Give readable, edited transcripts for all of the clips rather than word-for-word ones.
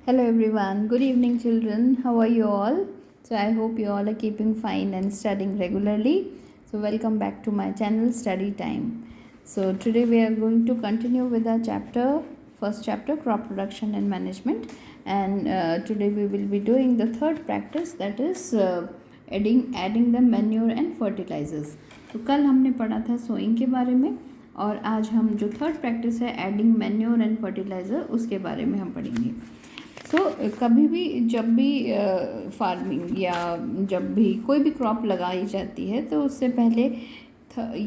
Hello everyone, good evening children. How are you all? So I hope you all are keeping fine and studying regularly. So welcome back to my channel Study Time. So today we are going to continue with our first chapter, crop production and management. And today we will be doing the third practice, that is adding the manure and fertilizers. तो कल हमने पढ़ा था sowing के बारे में और आज हम जो थर्ड प्रैक्टिस है एडिंग मैन्योर एंड फर्टिलाइज़र उसके बारे में हम पढ़ेंगे। कभी भी जब भी फार्मिंग या जब भी कोई भी क्रॉप लगाई जाती है तो उससे पहले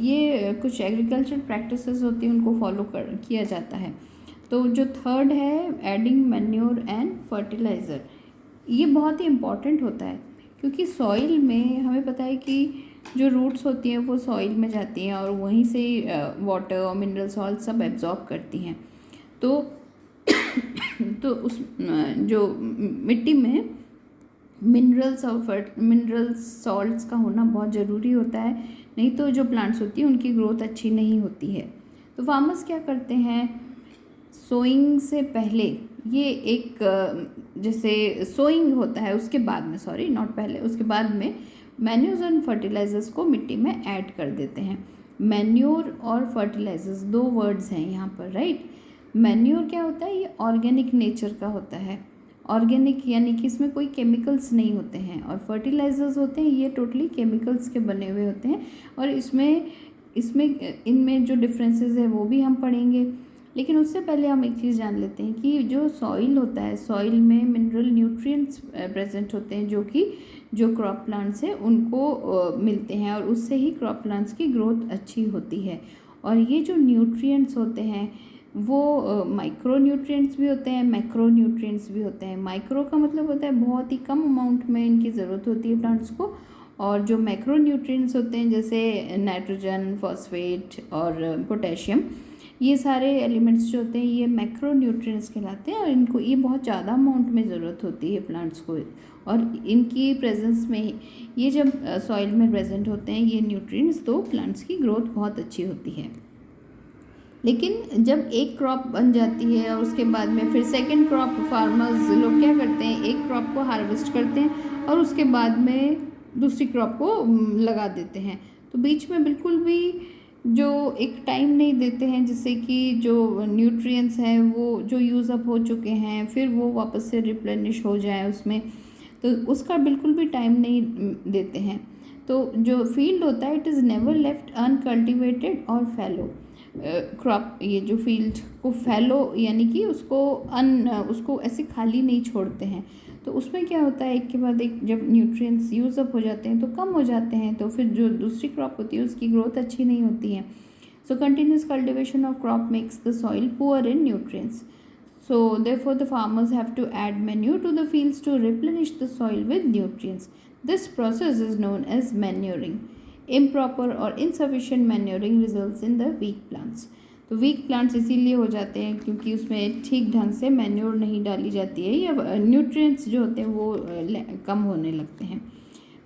ये कुछ एग्रीकल्चर प्रैक्टिसेस होती हैं, उनको फॉलो किया जाता है। तो जो थर्ड है एडिंग मैन्योर एंड फर्टिलाइज़र, ये बहुत ही इम्पॉर्टेंट होता है क्योंकि सॉइल में हमें पता है कि जो रूट्स होती हैं वो सॉइल में जाती हैं और वहीं से वाटर और मिनरल सॉल्ट सब एब्जॉर्ब करती हैं। तो उस जो मिट्टी में मिनरल सॉल्ट्स का होना बहुत ज़रूरी होता है, नहीं तो जो प्लांट्स होती हैं उनकी ग्रोथ अच्छी नहीं होती है। तो फार्मर्स क्या करते हैं, सोइंग से पहले ये एक जैसे सोइंग होता है उसके बाद में नॉट पहले, उसके बाद में मैन्योर्स एंड फर्टिलाइजर्स को मिट्टी में ऐड कर देते हैं। मैन्योर और फर्टिलाइजर्स दो वर्ड्स हैं यहाँ पर, राइट। मैन्योर क्या होता है, ये ऑर्गेनिक नेचर का होता है, ऑर्गेनिक यानी कि इसमें कोई केमिकल्स नहीं होते हैं। और फर्टिलाइजर्स होते हैं ये टोटली केमिकल्स के बने हुए होते हैं और इनमें जो डिफरेंसेस है वो भी हम पढ़ेंगे। लेकिन उससे पहले हम एक चीज़ जान लेते हैं कि जो सॉइल होता है, सॉइल में मिनरल न्यूट्रिएंट्स प्रेजेंट होते हैं जो कि जो क्रॉप प्लांट्स हैं उनको मिलते हैं और उससे ही क्रॉप प्लांट्स की ग्रोथ अच्छी होती है। और ये जो न्यूट्रिएंट्स होते हैं वो माइक्रो न्यूट्रिएंट्स भी होते हैं, मैक्रो न्यूट्रिएंट्स भी होते हैं। माइक्रो का मतलब होता है बहुत ही कम अमाउंट में इनकी ज़रूरत होती है प्लांट्स को, और जो मैक्रो न्यूट्रिएंट्स होते हैं जैसे नाइट्रोजन, फॉस्फेट और पोटेशियम, ये सारे एलिमेंट्स जो होते हैं ये मैक्रो न्यूट्रिएंट्स कहलाते हैं और इनको ये बहुत ज़्यादा अमाउंट में ज़रूरत होती है प्लांट्स को। और इनकी प्रेजेंस में ये जब सॉइल में प्रेजेंट होते हैं ये न्यूट्रिएंट्स, तो प्लांट्स की ग्रोथ बहुत अच्छी होती है। लेकिन जब एक क्रॉप बन जाती है और उसके बाद में फिर सेकंड क्रॉप, फार्मर्स लोग क्या करते हैं, एक क्रॉप को हार्वेस्ट करते हैं और उसके बाद में दूसरी क्रॉप को लगा देते हैं। तो बीच में बिल्कुल भी जो एक टाइम नहीं देते हैं जिससे कि जो न्यूट्रिएंट्स हैं वो जो यूज़ अप हो चुके हैं फिर वो वापस से रिप्लेनिश हो जाए उसमें, तो उसका बिल्कुल भी टाइम नहीं देते हैं। तो जो फील्ड होता है it is never left uncultivated और फैलो क्रॉप, ये जो फील्ड को फैलो यानी कि उसको ऐसे खाली नहीं छोड़ते हैं। तो उसमें क्या होता है, एक के बाद एक जब न्यूट्रिएंट्स यूज़ अप हो जाते हैं तो कम हो जाते हैं, तो फिर जो दूसरी क्रॉप होती है उसकी ग्रोथ अच्छी नहीं होती है। So continuous cultivation of crop makes the soil poor in nutrients, so therefore the farmers have to add manure to the fields to replenish the soil with nutrients. This process is known as manuring. Improper or insufficient manuring results in the weak plants. तो week plants इसीलिए हो जाते हैं क्योंकि उसमें ठीक ढंग से मैन्योर नहीं डाली जाती है या न्यूट्रिएंट्स जो होते हैं वो कम होने लगते हैं।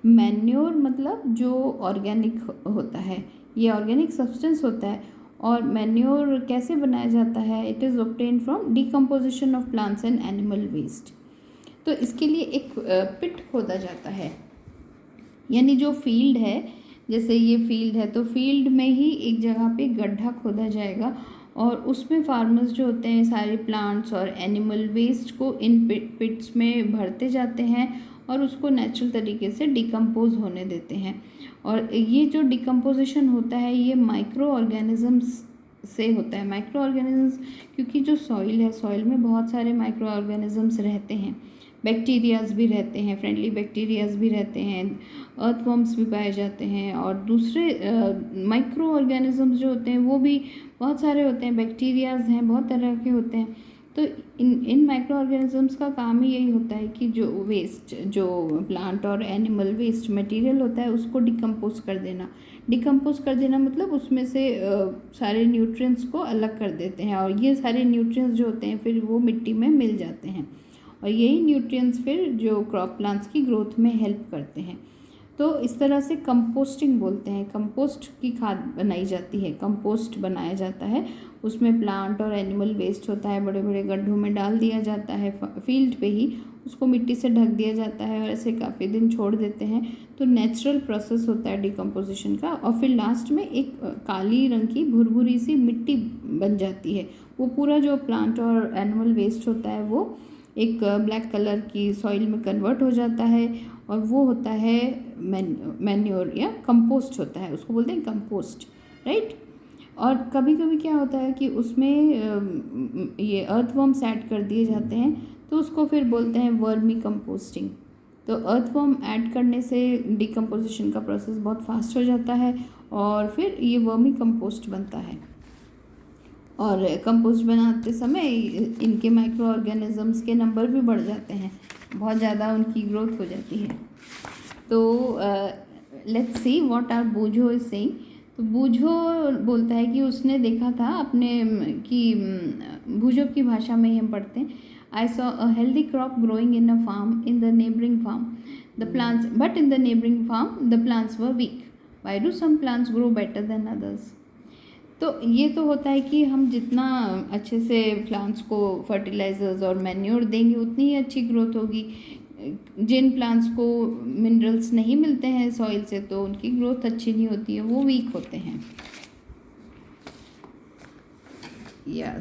मैन्योर मतलब जो ऑर्गेनिक होता है, ये ऑर्गेनिक सब्सटेंस होता है। और मैन्योर कैसे बनाया जाता है, it is obtain from decomposition of plants and animal waste. तो इसके लिए एक पिट खोदा जाता है, यानी जो फील्ड है, जैसे ये फील्ड है तो फील्ड में ही एक जगह पे गड्ढा खोदा जाएगा और उसमें फार्मर्स जो होते हैं सारे प्लांट्स और एनिमल वेस्ट को इन पिट्स में भरते जाते हैं और उसको नेचुरल तरीके से डिकम्पोज होने देते हैं। और ये जो डिकम्पोजिशन होता है ये माइक्रो ऑर्गेनिजम्स से होता है। माइक्रो ऑर्गेनिजम्स क्योंकि जो सॉइल है, सॉइल में बहुत सारे माइक्रो ऑर्गेनिजम्स रहते हैं, बैक्टीरियाज भी रहते हैं, फ्रेंडली बैक्टीरियाज भी रहते हैं, अर्थवर्म्स भी पाए जाते हैं और दूसरे माइक्रो ऑर्गेनिजम्स जो होते हैं वो भी बहुत सारे होते हैं, बैक्टीरियाज हैं, बहुत तरह के होते हैं। तो इन माइक्रो ऑर्गेनिजम्स का काम ही यही होता है कि जो वेस्ट, जो प्लांट और एनिमल वेस्ट मटेरियल होता है उसको डिकम्पोज कर देना। डिकम्पोज कर देना मतलब उसमें से सारे न्यूट्रिएंट्स को अलग कर देते हैं और ये सारे न्यूट्रिएंट्स जो होते हैं फिर वो मिट्टी में मिल जाते हैं और यही न्यूट्रिएंट्स फिर जो क्रॉप प्लांट्स की ग्रोथ में हेल्प करते हैं। तो इस तरह से कंपोस्टिंग बोलते हैं, कंपोस्ट की खाद बनाई जाती है, कंपोस्ट बनाया जाता है। उसमें प्लांट और एनिमल वेस्ट होता है, बड़े बड़े गड्ढों में डाल दिया जाता है, फील्ड पे ही उसको मिट्टी से ढक दिया जाता है और ऐसे काफ़ी दिन छोड़ देते हैं। तो नेचुरल प्रोसेस होता है डिकम्पोजिशन का, और फिर लास्ट में एक काली रंग की भुरभुरी सी मिट्टी बन जाती है। वो पूरा जो प्लांट और एनिमल वेस्ट होता है वो एक ब्लैक कलर की सॉइल में कन्वर्ट हो जाता है, और वो होता है मैन्योर या कंपोस्ट होता है, उसको बोलते हैं कंपोस्ट, राइट। और कभी कभी क्या होता है कि उसमें ये अर्थवर्म्स ऐड कर दिए जाते हैं, तो उसको फिर बोलते हैं वर्मी कंपोस्टिंग। तो अर्थवर्म ऐड करने से डिकम्पोजिशन का प्रोसेस बहुत फास्ट हो जाता है, और फिर ये वर्मी कंपोस्ट बनता है। और कंपोस्ट बनाते समय इनके माइक्रो ऑर्गेनिजम्स के नंबर भी बढ़ जाते हैं, बहुत ज़्यादा उनकी ग्रोथ हो जाती है। तो let's see what are Boojho is saying. तो बूझो बोलता है कि उसने देखा था अपने कि बूझो की भाषा में ही हम पढ़ते हैं, I saw a healthy crop growing in a farm in the neighbouring farm the plants, but in the neighbouring farm the plants were weak, why do some plants grow better than others. तो ये तो होता है कि हम जितना अच्छे से प्लांट्स को फर्टिलाइजर्स और मैन्योर देंगे उतनी ही अच्छी ग्रोथ होगी। जिन प्लांट्स को मिनरल्स नहीं मिलते हैं सॉइल से तो उनकी ग्रोथ अच्छी नहीं होती है, वो वीक होते हैं।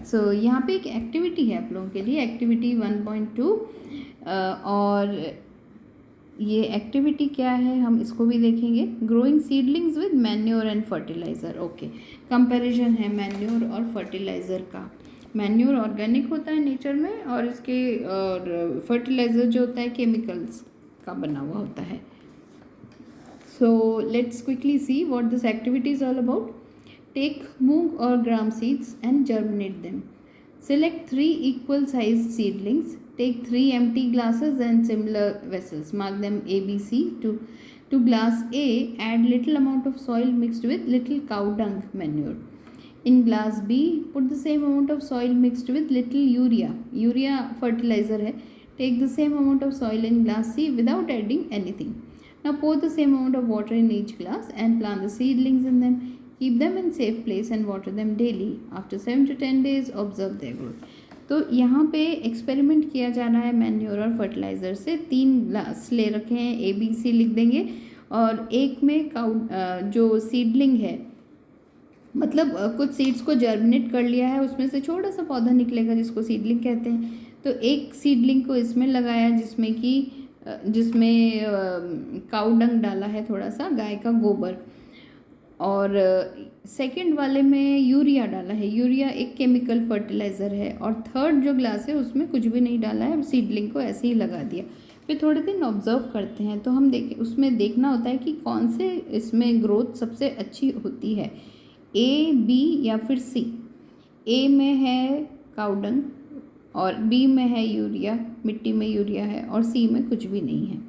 सो यहाँ पे एक एक्टिविटी है आप लोगों के लिए, एक्टिविटी 1.2, और ये एक्टिविटी क्या है हम इसको भी देखेंगे। Growing seedlings with manure and fertiliser. Okay, comparison है मैन्योर और फर्टिलाइज़र का। मैन्योर ऑर्गेनिक होता है नेचर में, और इसके और फर्टिलाइज़र जो होता है केमिकल्स का बना हुआ होता है। So let's quickly see what this activity is all about. Take moong और gram seeds and germinate them. Select 3 equal sized seedlings. Take 3 empty glasses and similar vessels. Mark them A, B, C. To glass A, add little amount of soil mixed with little cow dung manure. In glass B, put the same amount of soil mixed with little urea. Urea fertilizer है. Take the same amount of soil in glass C without adding anything. Now pour the same amount of water in each glass and plant the seedlings in them. Keep them in safe place and water them daily. After 7 to 10 days, observe their growth. तो यहाँ पे experiment किया जा रहा है manure और fertiliser से। 3 glass ले रखे हैं, A B C लिख देंगे, और एक में जो सीडलिंग है, मतलब कुछ सीड्स को जर्मिनेट कर लिया है, उसमें से छोटा सा पौधा निकलेगा जिसको सीडलिंग कहते हैं। तो एक सीडलिंग को इसमें लगाया जिसमें काऊ डंग डाला है, थोड़ा सा गाय का गोबर, और सेकंड वाले में यूरिया डाला है। यूरिया एक केमिकल फर्टिलाइज़र है। और थर्ड जो ग्लास है उसमें कुछ भी नहीं डाला है, सीडलिंग को ऐसे ही लगा दिया। फिर थोड़े दिन ऑब्जर्व करते हैं, तो हम उसमें देखना होता है कि कौन से इसमें ग्रोथ सबसे अच्छी होती है, A, B या फिर C। A में है काउडंग, और B में है यूरिया, मिट्टी में यूरिया है, और C में कुछ भी नहीं है।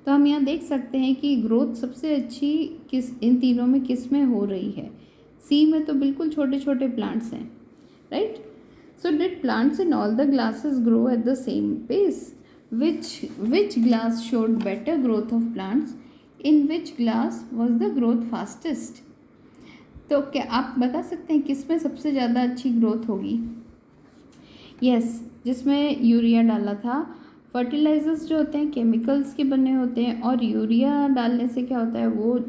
तो हम यहाँ देख सकते हैं कि ग्रोथ सबसे अच्छी इन तीनों में किस में हो रही है। सी में तो बिल्कुल छोटे छोटे प्लांट्स हैं, right. So did plants in all the glasses grow at the same pace? Which glass showed better growth of plants? In which glass was the growth fastest? तो क्या आप बता सकते हैं किस में सबसे ज़्यादा अच्छी ग्रोथ होगी? यस, जिसमें यूरिया डाला था। फर्टिलाइज़र्स जो होते हैं केमिकल्स के बने होते हैं, और यूरिया डालने से क्या होता है, वो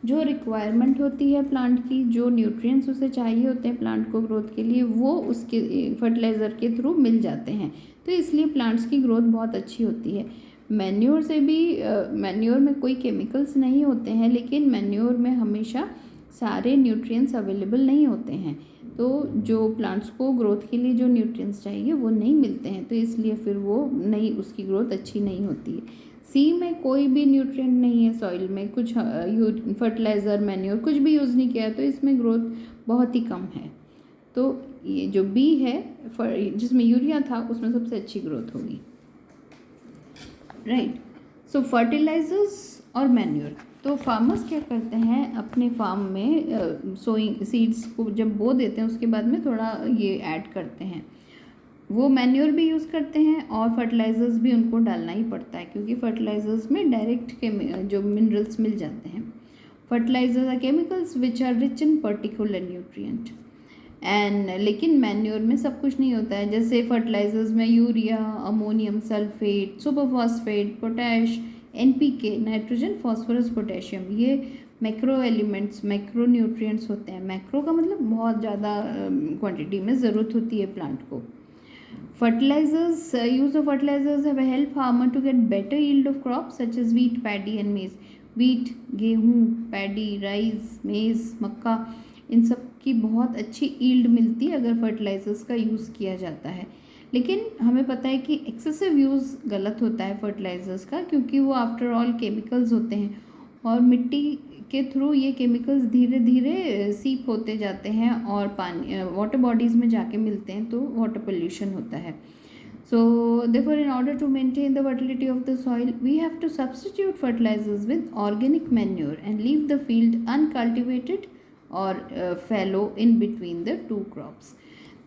जो रिक्वायरमेंट होती है प्लांट की, जो न्यूट्रिएंट्स उसे चाहिए होते हैं प्लांट को ग्रोथ के लिए, वो उसके फर्टिलाइज़र के थ्रू मिल जाते हैं। तो इसलिए प्लांट्स की ग्रोथ बहुत अच्छी होती है। मैन्योर से भी मैन्योर में कोई केमिकल्स नहीं होते हैं, लेकिन मैन्योर में हमेशा सारे न्यूट्रिएंट्स अवेलेबल नहीं होते हैं, तो जो प्लांट्स को ग्रोथ के लिए जो न्यूट्रिएंट्स चाहिए वो नहीं मिलते हैं, तो इसलिए फिर वो उसकी ग्रोथ अच्छी नहीं होती है। सी में कोई भी न्यूट्रिएंट नहीं है, सॉइल में कुछ फर्टिलाइज़र मैन्योर कुछ भी यूज़ नहीं किया है, तो इसमें ग्रोथ बहुत ही कम है। तो ये जो बी है जिसमें यूरिया था उसमें सबसे अच्छी ग्रोथ होगी, राइट। सो फर्टिलाइजर्स और मैन्योर, तो फार्मर्स क्या करते हैं अपने फार्म में सोइंग सीड्स को जब बो देते हैं उसके बाद में थोड़ा ये ऐड करते हैं, वो मैन्योर भी यूज़ करते हैं और फर्टिलाइज़र्स भी उनको डालना ही पड़ता है, क्योंकि फर्टिलाइज़र्स में डायरेक्ट जो मिनरल्स मिल जाते हैं. Fertilizers are chemicals which are rich in particular nutrient and. लेकिन मैन्योर में सब कुछ नहीं होता है. जैसे फर्टिलाइजर्स में urea, ammonium sulphate, superphosphate, potash, NPK, nitrogen, phosphorus, potassium, ये मैक्रो एलिमेंट्स, मैक्रो न्यूट्रिएंट्स होते हैं. मैक्रो का मतलब बहुत ज़्यादा क्वांटिटी में ज़रूरत होती है प्लांट को. Fertilizers, use of fertilizers have helped farmer to get better yield of crops such as wheat, paddy and maize. Wheat, गेहूँ, पैडी, राइस, मेज़, मक्का, इन सब की बहुत अच्छी यील्ड मिलती है अगर फर्टिलाइज़र्स का यूज़ किया जाता है. लेकिन हमें पता है कि एक्सेसिव यूज़ गलत होता है फर्टिलाइज़र्स का, क्योंकि वो आफ्टर ऑल केमिकल्स होते हैं और मिट्टी के थ्रू ये केमिकल्स धीरे धीरे सीप होते जाते हैं और पानी वाटर बॉडीज़ में जाके मिलते हैं, तो वाटर पोल्यूशन होता है. So therefore, in order to maintain the fertility of the soil, we have to substitute fertilizers with organic manure and leave the field uncultivated or fallow in between the two crops.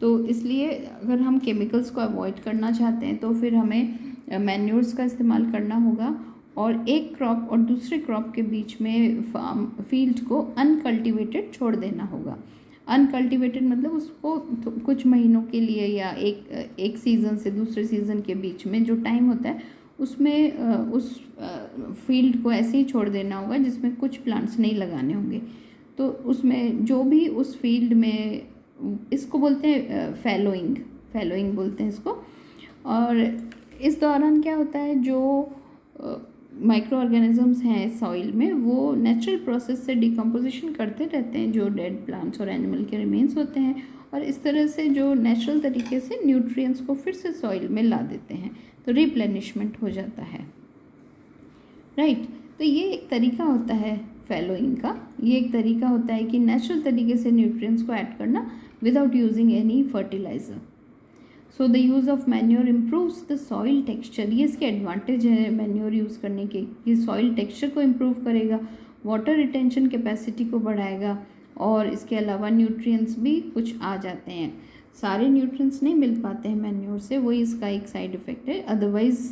तो इसलिए अगर हम chemicals को avoid करना चाहते हैं तो फिर हमें मैन्योर्स का इस्तेमाल करना होगा और एक क्रॉप और दूसरे क्रॉप के बीच में फील्ड को अनकल्टिवेटेड छोड़ देना होगा. अनकल्टिवेटेड मतलब उसको कुछ महीनों के लिए या एक सीज़न से दूसरे सीज़न के बीच में जो टाइम होता है उसमें उस फील्ड को ऐसे ही छोड़ देना होगा जिसमें कुछ प्लांट्स नहीं लगाने होंगे. तो उसमें जो भी उस फील्ड में, इसको बोलते हैं फैलोइंग बोलते हैं इसको. और इस दौरान क्या होता है, जो माइक्रो ऑर्गेनिजम्स हैं सॉइल में वो नेचुरल प्रोसेस से डिकम्पोजिशन करते रहते हैं जो डेड प्लांट्स और एनिमल के रिमेन्स होते हैं, और इस तरह से जो नेचुरल तरीके से न्यूट्रिएंट्स को फिर से सॉइल में ला देते हैं, तो रिप्लेनिशमेंट हो जाता है. राइट. तो ये एक तरीका होता है फैलोइंग का. ये एक तरीका होता है कि नेचुरल तरीके से न्यूट्रिएंट्स को ऐड करना without using any fertiliser. So the use of manure improves the soil texture. ये इसके एडवांटेज है मैन्योर यूज़ करने के, कि सॉइल टेक्सचर को इम्प्रूव करेगा, वाटर रिटेंशन कैपेसिटी को बढ़ाएगा, और इसके अलावा न्यूट्रिएंट्स भी कुछ आ जाते हैं. सारे न्यूट्रिएंट्स नहीं मिल पाते हैं मैन्योर से, वही इसका एक साइड इफ़ेक्ट है. अदरवाइज़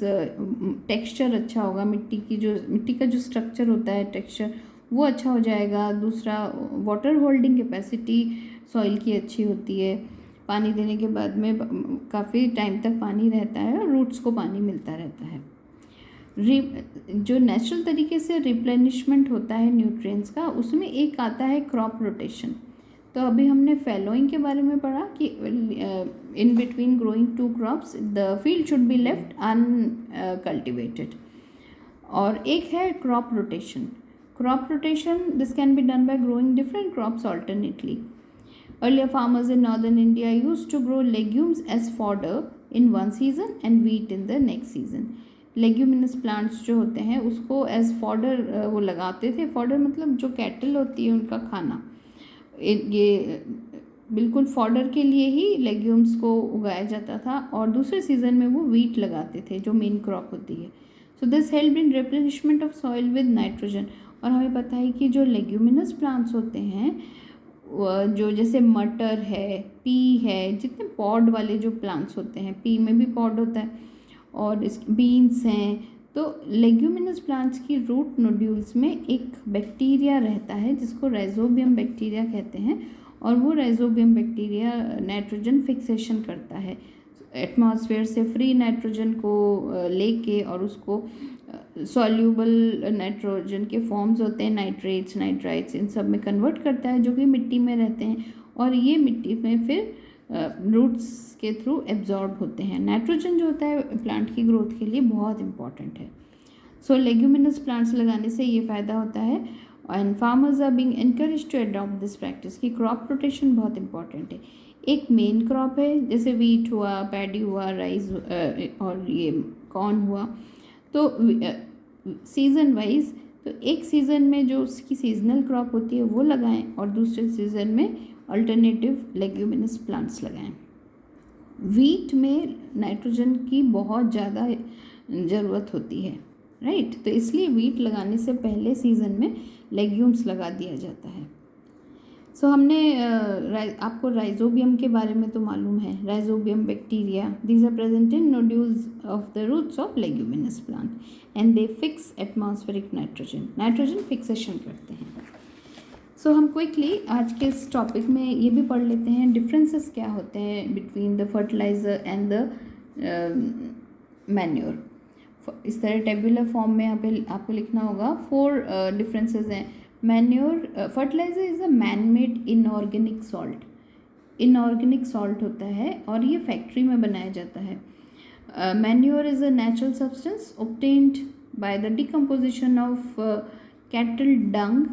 टेक्सचर अच्छा होगा, मिट्टी का जो स्ट्रक्चर होता है, टेक्सचर वो अच्छा हो जाएगा. दूसरा, वाटर होल्डिंग कैपेसिटी सॉइल की अच्छी होती है. पानी देने के बाद में काफ़ी टाइम तक पानी रहता है और रूट्स को पानी मिलता रहता है. जो नेचुरल तरीके से रिप्लेनिशमेंट होता है न्यूट्रिएंट्स का, उसमें एक आता है क्रॉप रोटेशन. तो अभी हमने फैलोइंग के बारे में पढ़ा कि in between growing two crops the field should be left uncultivated. और एक है crop rotation. Crop rotation, this can be done by growing different crops alternately. Earlier farmers in northern India used to grow legumes as fodder in one season and wheat in the next season. Leguminous plants जो होते हैं उसको as fodder वो लगाते थे. Fodder मतलब जो cattle होती है उनका खाना. ये बिल्कुल फॉडर के लिए ही लेग्यूम्स को उगाया जाता था, और दूसरे सीज़न में वो वीट लगाते थे जो मेन क्रॉप होती है. So this help in replenishment of soil with nitrogen. और हमें पता है कि जो लेग्यूमिनस प्लांट्स होते हैं, जो जैसे मटर है, पी है, जितने पॉड वाले जो प्लांट्स होते हैं, पी में भी पॉड होता है, और बीन्स हैं, तो लेग्यूमिनस प्लांट्स की रूट नोड्यूल्स में एक बैक्टीरिया रहता है जिसको राइजोबियम बैक्टीरिया कहते हैं, और वो राइजोबियम बैक्टीरिया नाइट्रोजन फिक्सेशन करता है. एटमॉस्फेयर से फ्री नाइट्रोजन को लेके और उसको सॉल्यूबल नाइट्रोजन के फॉर्म्स होते हैं, नाइट्रेट्स, नाइट्राइट्स, इन सब में कन्वर्ट करता है जो कि मिट्टी में रहते हैं, और ये मिट्टी में फिर रूट्स के थ्रू एब्जॉर्ब होते हैं. नाइट्रोजन जो होता है प्लांट की ग्रोथ के लिए बहुत इंपॉर्टेंट है. सो लेग्यूमिनस प्लांट्स लगाने से ये फ़ायदा होता है, and farmers are being encourage to adopt this practice कि क्रॉप रोटेशन बहुत इंपॉर्टेंट है. एक मेन क्रॉप है, जैसे वीट हुआ, पैडी हुआ, राइस और ये कॉर्न हुआ, तो सीज़न वाइज, तो एक सीज़न में जो उसकी सीजनल क्रॉप होती है वो लगाएं, और दूसरे सीज़न में अल्टरनेटिव लेग्यूमिनस प्लांट्स लगाएं. वीट में नाइट्रोजन की बहुत ज़्यादा ज़रूरत होती है. राइट. तो इसलिए वीट लगाने से पहले सीज़न में लेग्यूम्स लगा दिया जाता है. सो हमने आपको राइजोबियम के बारे में तो मालूम है, rhizobium bacteria, these are present in nodules of the roots of leguminous plant and they fix atmospheric nitrogen fixation करते हैं। सो हम क्विकली आज के इस टॉपिक में ये भी पढ़ लेते हैं डिफरेंसेस क्या होते हैं between the fertiliser and the manure. इस तरह टेबुलर फॉर्म में यहाँ पे आपको लिखना होगा 4 डिफरेंसेस हैं। Manure fertiliser is a man made inorganic salt होता है और ये फैक्ट्री में बनाया जाता है। Manure is a natural substance obtained by the decomposition of cattle Dang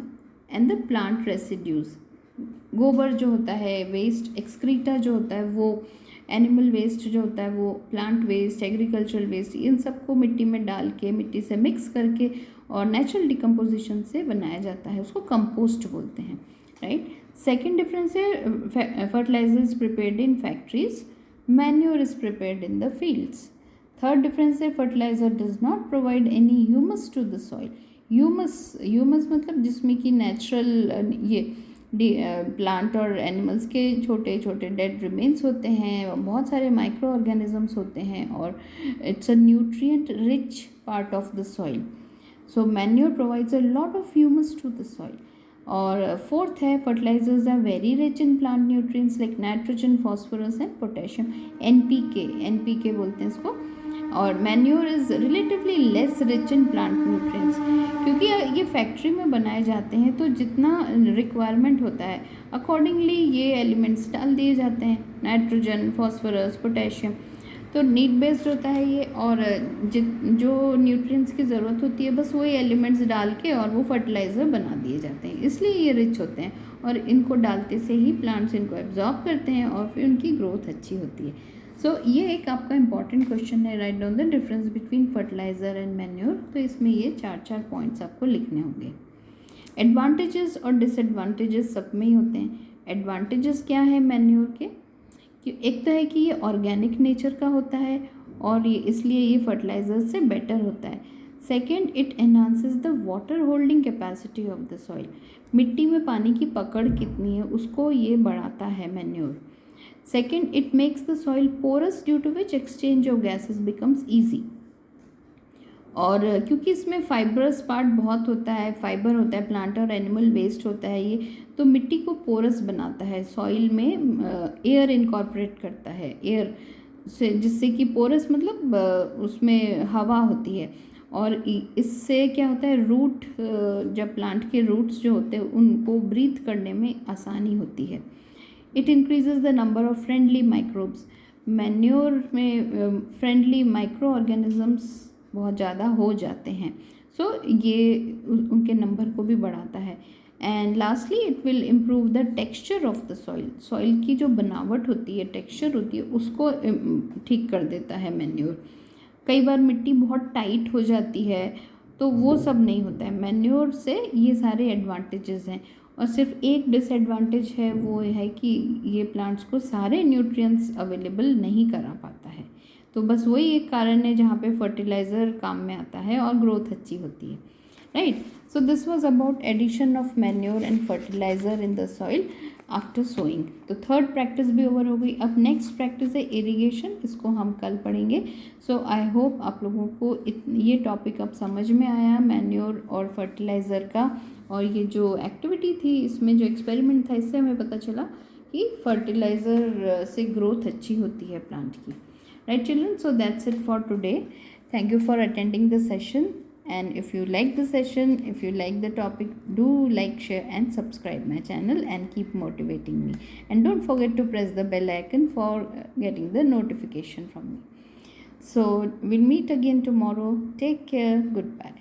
and the plant residues. गोबर जो होता है, वेस्ट एक्सक्रीटा जो होता है, वो एनिमल वेस्ट जो होता है, वो प्लांट वेस्ट, एग्रीकल्चरल वेस्ट, इन सबको मिट्टी में डाल के, मिट्टी से मिक्स करके और नेचुरल डिकम्पोजिशन से बनाया जाता है, उसको कंपोस्ट बोलते हैं, राइट। सेकेंड डिफरेंस है fertiliser is prepared in factories, manure is prepared in the fields. Third difference है fertiliser does not provide any humus to the soil. Humus मतलब जिसमें कि नेचुरल ये प्लांट और एनिमल्स के छोटे छोटे डेड रिमेन्स होते हैं, बहुत सारे माइक्रो ऑर्गेनिजम्स होते हैं और it's a nutrient rich part of the soil. So manure provides a lot of humus to the soil. और फोर्थ है fertilizers are very rich in plant nutrients like nitrogen, phosphorus and potassium, NPK बोलते हैं इसको। और manure is relatively less rich in plant nutrients, क्योंकि ये factory में बनाए जाते हैं तो जितना रिक्वायरमेंट होता है अकॉर्डिंगली ये एलिमेंट्स डाल दिए जाते हैं, नाइट्रोजन, फॉस्फोरस, पोटेशियम, तो नीड बेस्ड होता है ये। और जो न्यूट्रिएंट्स की ज़रूरत होती है बस वही एलिमेंट्स डाल के और वो फर्टिलाइज़र बना दिए जाते हैं, इसलिए ये रिच होते हैं और इनको डालते से ही प्लांट्स इनको एब्जॉर्ब करते हैं और फिर उनकी ग्रोथ अच्छी होती है। सो ये एक आपका इंपॉर्टेंट क्वेश्चन है, write down the difference between fertiliser and manure. तो इसमें ये 4 पॉइंट्स आपको लिखने होंगे। एडवांटेजेस और डिसएडवांटेजेस सब में ही होते हैं। एडवांटेजेस क्या है मैन्योर के, कि एक तो है कि ये ऑर्गेनिक नेचर का होता है और ये इसलिए ये फर्टिलाइज़र से बेटर होता है। Second, it enhances the water holding capacity of the soil, मिट्टी में पानी की पकड़ कितनी है उसको ये बढ़ाता है manure. Second, it makes the soil porous due to which exchange of gases becomes easy. और क्योंकि इसमें फाइबरस पार्ट बहुत होता है, फाइबर होता है, प्लांट और एनिमल वेस्ट होता है ये, तो मिट्टी को पोरस बनाता है, सॉइल में एयर इनकॉर्पोरेट करता है, एयर से, जिससे कि पोरस मतलब उसमें हवा होती है और इससे क्या होता है, रूट जब प्लांट के रूट्स जो होते हैं उनको ब्रीथ करने में आसानी होती है। It increases the number of friendly microbes, manure में फ्रेंडली माइक्रो ऑर्गेनिजम्स बहुत ज़्यादा हो जाते हैं, सो ये उनके नंबर को भी बढ़ाता है। And lastly it will improve the texture of the soil, soil की जो बनावट होती है, टेक्सचर होती है, उसको ठीक कर देता है मैन्योर। कई बार मिट्टी बहुत टाइट हो जाती है तो वो सब नहीं होता है मैन्योर से, ये सारे एडवांटेजेस हैं। और सिर्फ एक डिसएडवांटेज है, वो है कि ये प्लांट्स को सारे न्यूट्रिएंट्स अवेलेबल नहीं करा पाता है, तो बस वही एक कारण है जहाँ पे फर्टिलाइज़र काम में आता है और ग्रोथ अच्छी होती है, right. So this was about addition of manure and fertilizer in the soil after sowing. तो थर्ड प्रैक्टिस भी ओवर हो गई। अब नेक्स्ट प्रैक्टिस है इरिगेशन, इसको हम कल पढ़ेंगे। सो आई होप आप लोगों को ये टॉपिक अब समझ में आया, मैन्योर और फर्टिलाइज़र का। और ये जो एक्टिविटी थी, इसमें जो एक्सपेरिमेंट था, इससे हमें पता चला कि फर्टिलाइज़र से ग्रोथ अच्छी होती है प्लांट की, right children. So that's it for today. Thank you for attending the session, and if you like the session, if you like the topic, do like, share and subscribe my channel and keep motivating me, and don't forget to press the bell icon for getting the notification from me. So we'll meet again tomorrow. Take care. Goodbye.